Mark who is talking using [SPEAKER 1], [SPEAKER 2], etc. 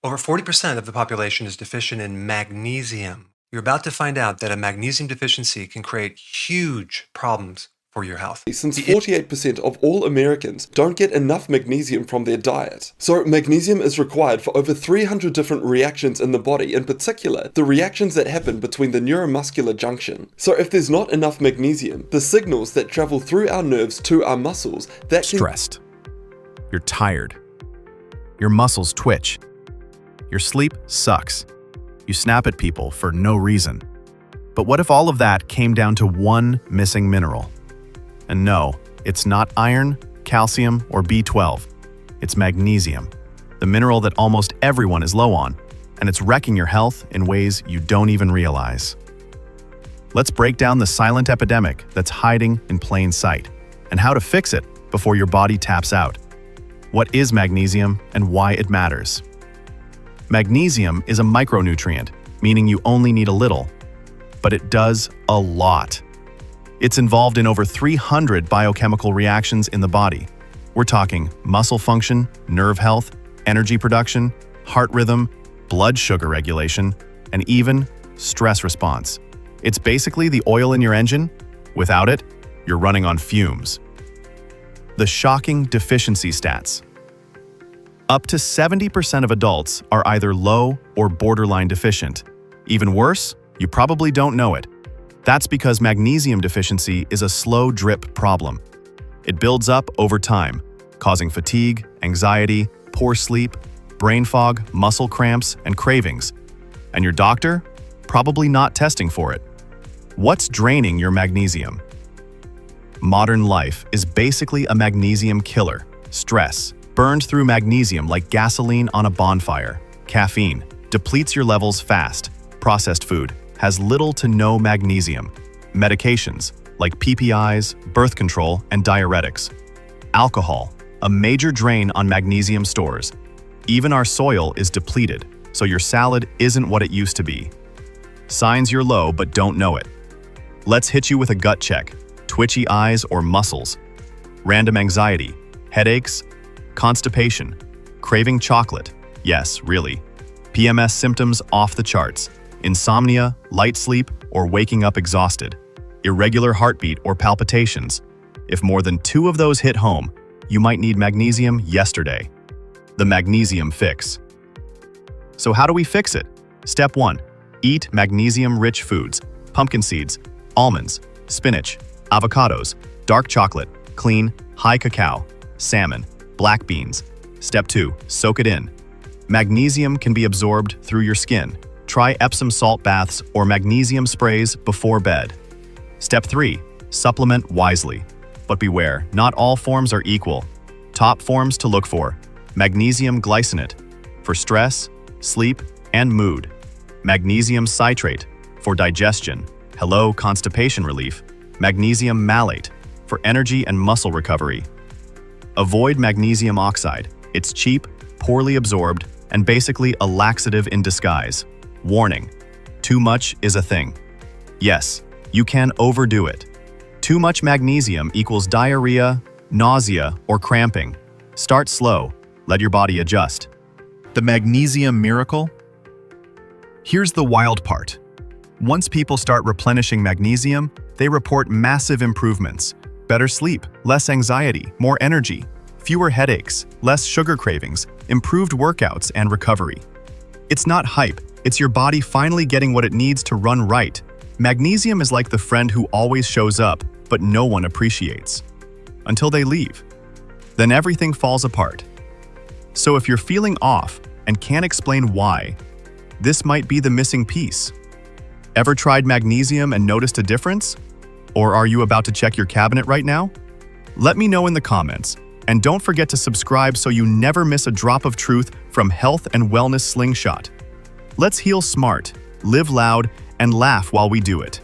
[SPEAKER 1] Over 40% of the population is deficient in magnesium. You're about to find out that a magnesium deficiency can create huge problems for your health.
[SPEAKER 2] Since 48% of all Americans don't get enough magnesium from their diet. So magnesium is required for over 300 different reactions in the body, in particular, the reactions that happen between the neuromuscular junction. So if there's not enough magnesium, the signals that travel through our nerves to our muscles, that can...
[SPEAKER 3] Stressed. You're tired. Your muscles twitch. Your sleep sucks. You snap at people for no reason. But what if all of that came down to one missing mineral? And no, it's not iron, calcium, or B12. It's magnesium, the mineral that almost everyone is low on, and it's wrecking your health in ways you don't even realize. Let's break down the silent epidemic that's hiding in plain sight, and how to fix it before your body taps out. What is magnesium and why it matters? Magnesium is a micronutrient, meaning you only need a little, but it does a lot. It's involved in over 300 biochemical reactions in the body. We're talking muscle function, nerve health, energy production, heart rhythm, blood sugar regulation, and even stress response. It's basically the oil in your engine. Without it, you're running on fumes. The shocking deficiency stats. Up to 70% of adults are either low or borderline deficient. Even worse, you probably don't know it. That's because magnesium deficiency is a slow drip problem. It builds up over time, causing fatigue, anxiety, poor sleep, brain fog, muscle cramps, and cravings. And your doctor? Probably not testing for it. What's draining your magnesium? Modern life is basically a magnesium killer. Stress, burned through magnesium like gasoline on a bonfire. Caffeine, depletes your levels fast. Processed food, has little to no magnesium. Medications, like PPIs, birth control, and diuretics. Alcohol, a major drain on magnesium stores. Even our soil is depleted, so your salad isn't what it used to be. Signs you're low but don't know it. Let's hit you with a gut check. Twitchy eyes or muscles. Random anxiety, headaches, constipation, craving chocolate. Yes, really. PMS symptoms off the charts. Insomnia, light sleep, or waking up exhausted. Irregular heartbeat or palpitations. If more than 2 of those hit home, you might need magnesium yesterday. The magnesium fix. So how do we fix it? Step 1. Eat magnesium-rich foods. Pumpkin seeds, almonds, spinach, avocados, dark chocolate, clean, high cacao, salmon, black beans. Step 2. Soak it in. Magnesium can be absorbed through your skin. Try Epsom salt baths or magnesium sprays before bed. Step 3. Supplement wisely. But beware, not all forms are equal. Top forms to look for: magnesium glycinate for stress, sleep, and mood. Magnesium citrate for digestion, hello constipation relief. Magnesium malate for energy and muscle recovery. Avoid magnesium oxide. It's cheap, poorly absorbed, and basically a laxative in disguise. Warning: too much is a thing. Yes, you can overdo it. Too much magnesium equals diarrhea, nausea, or cramping. Start slow. Let your body adjust. The magnesium miracle? Here's the wild part. Once people start replenishing magnesium, they report massive improvements. Better sleep, less anxiety, more energy, fewer headaches, less sugar cravings, improved workouts, and recovery. It's not hype. It's your body finally getting what it needs to run right. Magnesium is like the friend who always shows up, but no one appreciates. Until they leave. Then everything falls apart. So if you're feeling off and can't explain why, this might be the missing piece. Ever tried magnesium and noticed a difference? Or are you about to check your cabinet right now? Let me know in the comments. And don't forget to subscribe so you never miss a drop of truth from Health and Wellness Slingshot. Let's heal smart, live loud, and laugh while we do it.